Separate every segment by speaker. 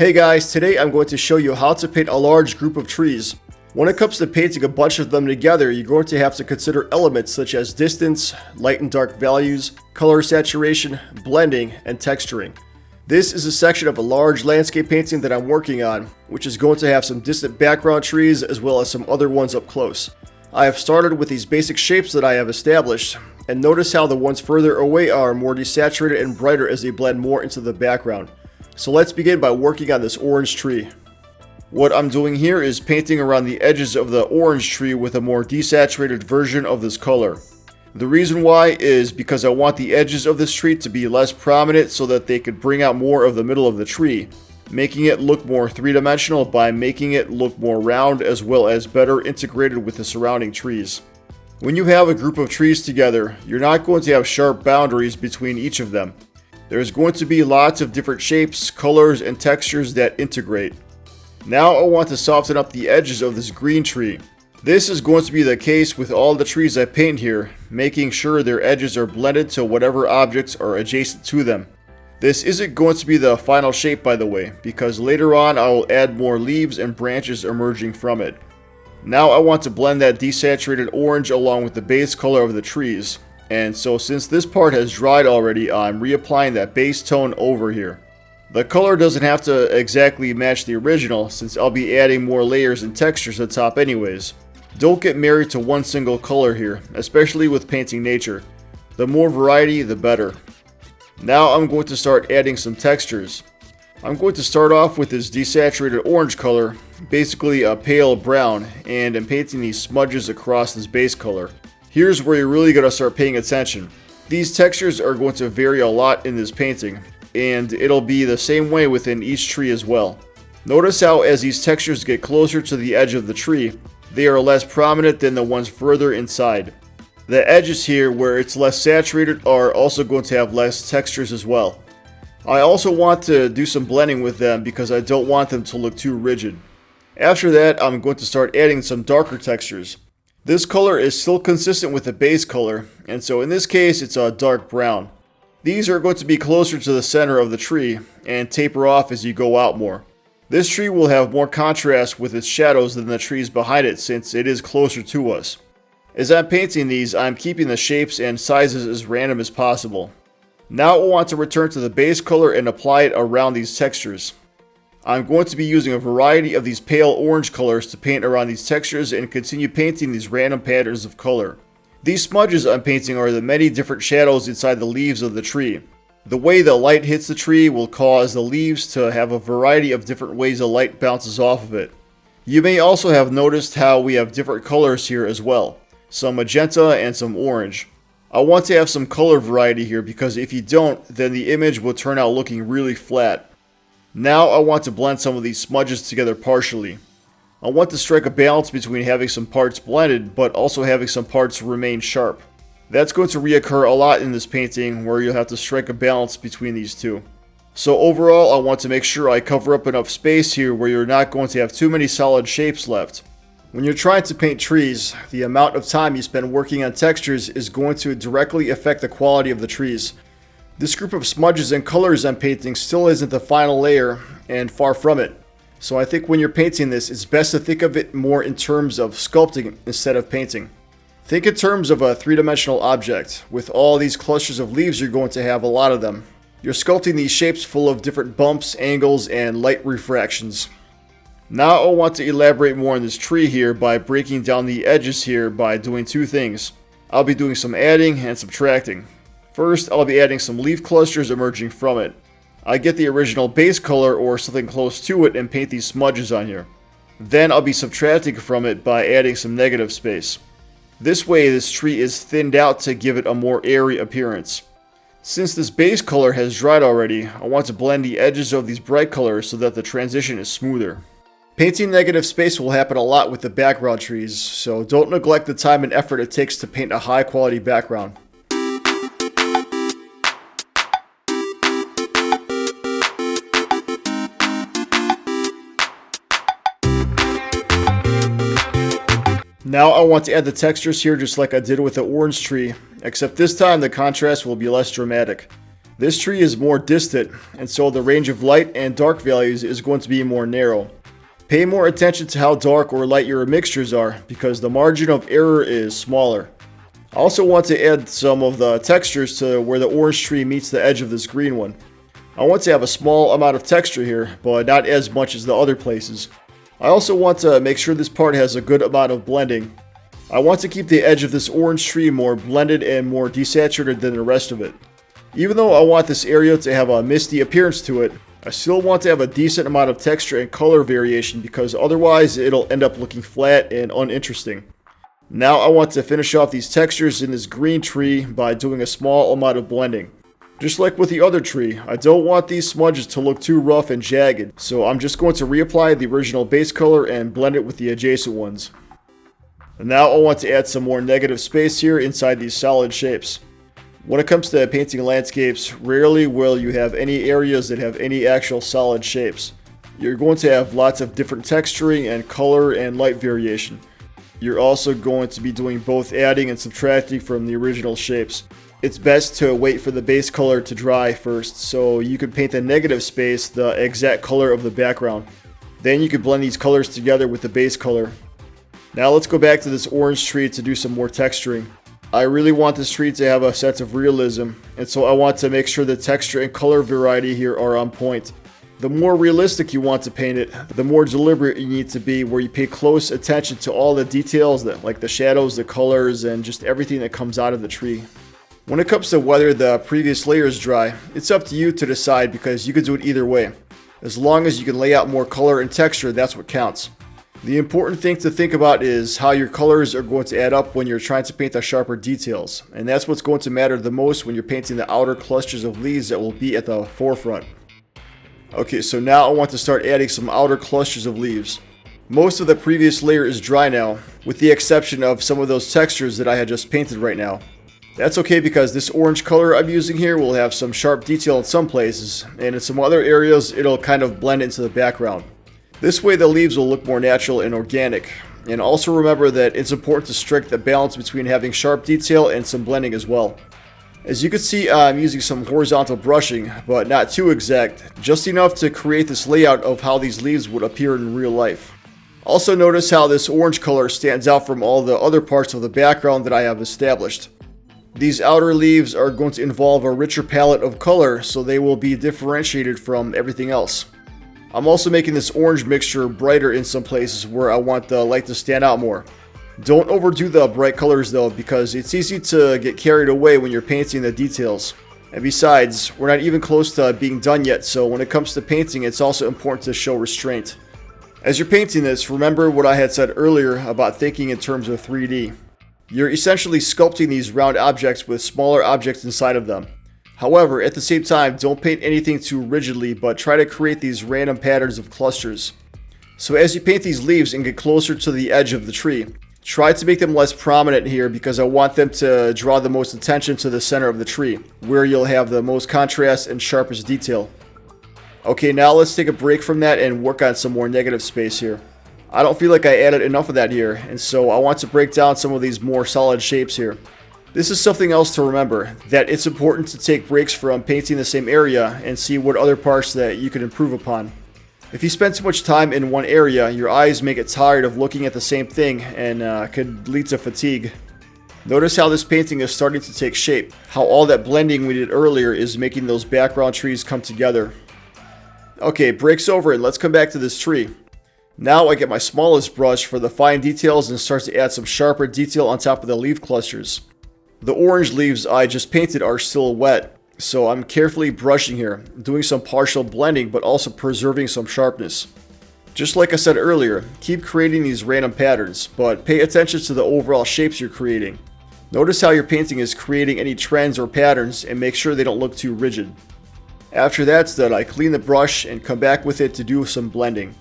Speaker 1: Hey guys, today I'm going to show you how to paint a large group of trees. When it comes to painting a bunch of them together, you're going to have to consider elements such as distance, light and dark values, color saturation, blending, and texturing. This is a section of a large landscape painting that I'm working on, which is going to have some distant background trees as well as some other ones up close. I have started with these basic shapes that I have established, and notice how the ones further away are more desaturated and brighter as they blend more into the background. So let's begin by working on this orange tree. What I'm doing here is painting around the edges of the orange tree with a more desaturated version of this color. The reason why is because I want the edges of this tree to be less prominent so that they could bring out more of the middle of the tree, making it look more three-dimensional by making it look more round as well as better integrated with the surrounding trees. When you have a group of trees together, you're not going to have sharp boundaries between each of them. There's going to be lots of different shapes, colors, and textures that integrate. Now I want to soften up the edges of this green tree. This is going to be the case with all the trees I paint here, making sure their edges are blended to whatever objects are adjacent to them. This isn't going to be the final shape, by the way, because later on I will add more leaves and branches emerging from it. Now I want to blend that desaturated orange along with the base color of the trees. And so since this part has dried already, I'm reapplying that base tone over here. The color doesn't have to exactly match the original since I'll be adding more layers and textures at top anyways. Don't get married to one single color here, especially with painting nature. The more variety, the better. Now I'm going to start adding some textures. I'm going to start off with this desaturated orange color, basically a pale brown, and I'm painting these smudges across this base color. Here's where you're really going to start paying attention. These textures are going to vary a lot in this painting, and it'll be the same way within each tree as well. Notice how as these textures get closer to the edge of the tree, they are less prominent than the ones further inside. The edges here where it's less saturated are also going to have less textures as well. I also want to do some blending with them because I don't want them to look too rigid. After that, I'm going to start adding some darker textures. This color is still consistent with the base color, and so in this case it's a dark brown. These are going to be closer to the center of the tree and taper off as you go out more. This tree will have more contrast with its shadows than the trees behind it since it is closer to us. As I'm painting these, I'm keeping the shapes and sizes as random as possible. Now I want to return to the base color and apply it around these textures. I'm going to be using a variety of these pale orange colors to paint around these textures and continue painting these random patterns of color. These smudges I'm painting are the many different shadows inside the leaves of the tree. The way the light hits the tree will cause the leaves to have a variety of different ways the light bounces off of it. You may also have noticed how we have different colors here as well, some magenta and some orange. I want to have some color variety here because if you don't, then the image will turn out looking really flat. Now I want to blend some of these smudges together partially. I want to strike a balance between having some parts blended but also having some parts remain sharp. That's going to reoccur a lot in this painting where you'll have to strike a balance between these two. So overall I want to make sure I cover up enough space here where you're not going to have too many solid shapes left. When you're trying to paint trees, the amount of time you spend working on textures is going to directly affect the quality of the trees. This group of smudges and colors I'm painting still isn't the final layer, and far from it. So I think when you're painting this, it's best to think of it more in terms of sculpting instead of painting. Think in terms of a three-dimensional object. With all these clusters of leaves, you're going to have a lot of them. You're sculpting these shapes full of different bumps, angles, and light refractions. Now I want to elaborate more on this tree here by breaking down the edges here by doing two things. I'll be doing some adding and subtracting. First, I'll be adding some leaf clusters emerging from it. I get the original base color or something close to it and paint these smudges on here. Then I'll be subtracting from it by adding some negative space. This way this tree is thinned out to give it a more airy appearance. Since this base color has dried already, I want to blend the edges of these bright colors so that the transition is smoother. Painting negative space will happen a lot with the background trees, so don't neglect the time and effort it takes to paint a high quality background. Now I want to add the textures here just like I did with the orange tree, except this time the contrast will be less dramatic. This tree is more distant, and so the range of light and dark values is going to be more narrow. Pay more attention to how dark or light your mixtures are, because the margin of error is smaller. I also want to add some of the textures to where the orange tree meets the edge of this green one. I want to have a small amount of texture here, but not as much as the other places. I also want to make sure this part has a good amount of blending. I want to keep the edge of this orange tree more blended and more desaturated than the rest of it. Even though I want this area to have a misty appearance to it, I still want to have a decent amount of texture and color variation because otherwise it'll end up looking flat and uninteresting. Now I want to finish off these textures in this green tree by doing a small amount of blending. Just like with the other tree, I don't want these smudges to look too rough and jagged, so I'm just going to reapply the original base color and blend it with the adjacent ones. And now I want to add some more negative space here inside these solid shapes. When it comes to painting landscapes, rarely will you have any areas that have any actual solid shapes. You're going to have lots of different texturing and color and light variation. You're also going to be doing both adding and subtracting from the original shapes. It's best to wait for the base color to dry first, so you can paint the negative space the exact color of the background. Then you can blend these colors together with the base color. Now let's go back to this orange tree to do some more texturing. I really want this tree to have a sense of realism, and so I want to make sure the texture and color variety here are on point. The more realistic you want to paint it, the more deliberate you need to be, where you pay close attention to all the details, like the shadows, the colors, and just everything that comes out of the tree. When it comes to whether the previous layer is dry, it's up to you to decide because you can do it either way. As long as you can lay out more color and texture, that's what counts. The important thing to think about is how your colors are going to add up when you're trying to paint the sharper details. And that's what's going to matter the most when you're painting the outer clusters of leaves that will be at the forefront. Okay, so now I want to start adding some outer clusters of leaves. Most of the previous layer is dry now, with the exception of some of those textures that I had just painted right now. That's okay because this orange color I'm using here will have some sharp detail in some places, and in some other areas it'll kind of blend into the background. This way the leaves will look more natural and organic. And also remember that it's important to strike the balance between having sharp detail and some blending as well. As you can see, I'm using some horizontal brushing, but not too exact, just enough to create this layout of how these leaves would appear in real life. Also notice how this orange color stands out from all the other parts of the background that I have established. These outer leaves are going to involve a richer palette of color, so they will be differentiated from everything else. I'm also making this orange mixture brighter in some places where I want the light to stand out more. Don't overdo the bright colors though, because it's easy to get carried away when you're painting the details. And besides, we're not even close to being done yet, so when it comes to painting, it's also important to show restraint. As you're painting this, remember what I had said earlier about thinking in terms of 3D. You're essentially sculpting these round objects with smaller objects inside of them. However, at the same time, don't paint anything too rigidly, but try to create these random patterns of clusters. So as you paint these leaves and get closer to the edge of the tree, try to make them less prominent here because I want them to draw the most attention to the center of the tree, where you'll have the most contrast and sharpest detail. Okay, now let's take a break from that and work on some more negative space here. I don't feel like I added enough of that here, and so I want to break down some of these more solid shapes here. This is something else to remember, that it's important to take breaks from painting the same area and see what other parts that you can improve upon. If you spend too much time in one area, your eyes may get tired of looking at the same thing and could lead to fatigue. Notice how this painting is starting to take shape, how all that blending we did earlier is making those background trees come together. Okay, break's over and let's come back to this tree. Now I get my smallest brush for the fine details and start to add some sharper detail on top of the leaf clusters. The orange leaves I just painted are still wet, so I'm carefully brushing here, doing some partial blending but also preserving some sharpness. Just like I said earlier, keep creating these random patterns, but pay attention to the overall shapes you're creating. Notice how your painting is creating any trends or patterns and make sure they don't look too rigid. After that's done, I clean the brush and come back with it to do some blending.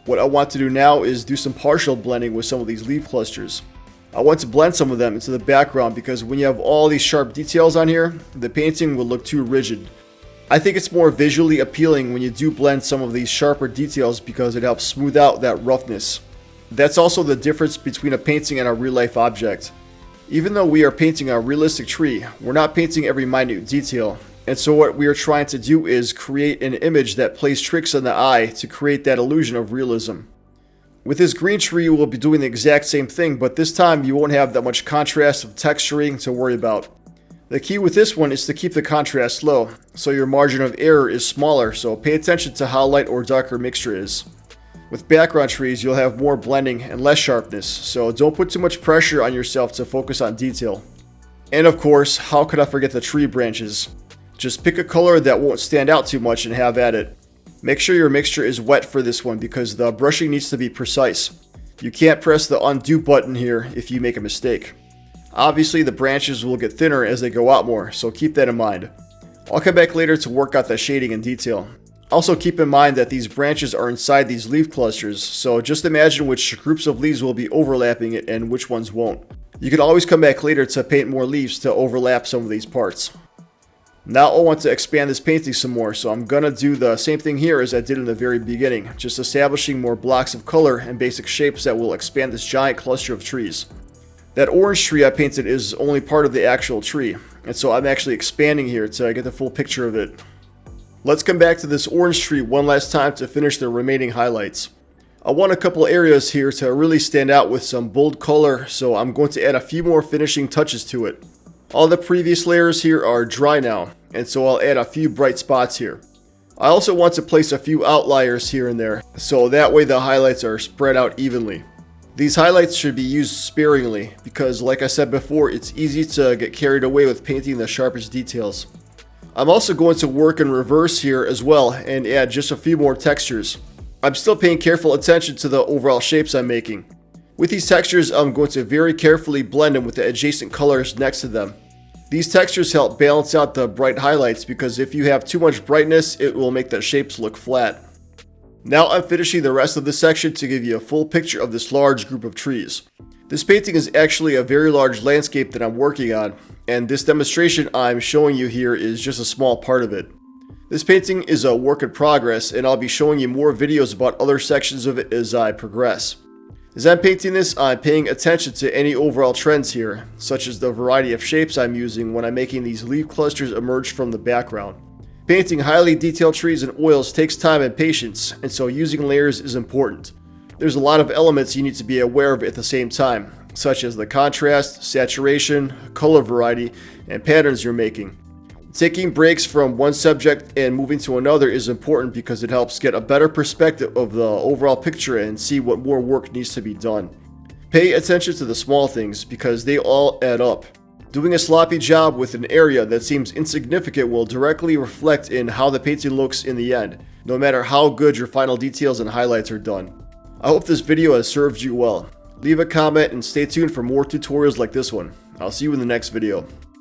Speaker 1: What I want to do now is do some partial blending with some of these leaf clusters. I want to blend some of them into the background because when you have all these sharp details on here, the painting will look too rigid. I think it's more visually appealing when you do blend some of these sharper details because it helps smooth out that roughness. That's also the difference between a painting and a real-life object. Even though we are painting a realistic tree, we're not painting every minute detail. And so what we are trying to do is create an image that plays tricks on the eye to create that illusion of realism. With this green tree, we'll be doing the exact same thing, but this time you won't have that much contrast of texturing to worry about. The key with this one is to keep the contrast low, so your margin of error is smaller, so pay attention to how light or dark your mixture is. With background trees, you'll have more blending and less sharpness, so don't put too much pressure on yourself to focus on detail. And of course, how could I forget the tree branches? Just pick a color that won't stand out too much and have at it. Make sure your mixture is wet for this one because the brushing needs to be precise. You can't press the undo button here if you make a mistake. Obviously the branches will get thinner as they go out more, so keep that in mind. I'll come back later to work out the shading in detail. Also keep in mind that these branches are inside these leaf clusters, so just imagine which groups of leaves will be overlapping it and which ones won't. You can always come back later to paint more leaves to overlap some of these parts. Now I want to expand this painting some more, so I'm gonna do the same thing here as I did in the very beginning, just establishing more blocks of color and basic shapes that will expand this giant cluster of trees. That orange tree I painted is only part of the actual tree, and so I'm actually expanding here to get the full picture of it. Let's come back to this orange tree one last time to finish the remaining highlights. I want a couple areas here to really stand out with some bold color, so I'm going to add a few more finishing touches to it. All the previous layers here are dry now, and so I'll add a few bright spots here. I also want to place a few outliers here and there, so that way the highlights are spread out evenly. These highlights should be used sparingly, because like I said before, it's easy to get carried away with painting the sharpest details. I'm also going to work in reverse here as well, and add just a few more textures. I'm still paying careful attention to the overall shapes I'm making. With these textures, I'm going to very carefully blend them with the adjacent colors next to them. These textures help balance out the bright highlights because if you have too much brightness, it will make the shapes look flat. Now I'm finishing the rest of this section to give you a full picture of this large group of trees. This painting is actually a very large landscape that I'm working on, and this demonstration I'm showing you here is just a small part of it. This painting is a work in progress, and I'll be showing you more videos about other sections of it as I progress. As I'm painting this, I'm paying attention to any overall trends here, such as the variety of shapes I'm using when I'm making these leaf clusters emerge from the background. Painting highly detailed trees in oils takes time and patience, and so using layers is important. There's a lot of elements you need to be aware of at the same time, such as the contrast, saturation, color variety, and patterns you're making. Taking breaks from one subject and moving to another is important because it helps get a better perspective of the overall picture and see what more work needs to be done. Pay attention to the small things because they all add up. Doing a sloppy job with an area that seems insignificant will directly reflect in how the painting looks in the end, no matter how good your final details and highlights are done. I hope this video has served you well. Leave a comment and stay tuned for more tutorials like this one. I'll see you in the next video.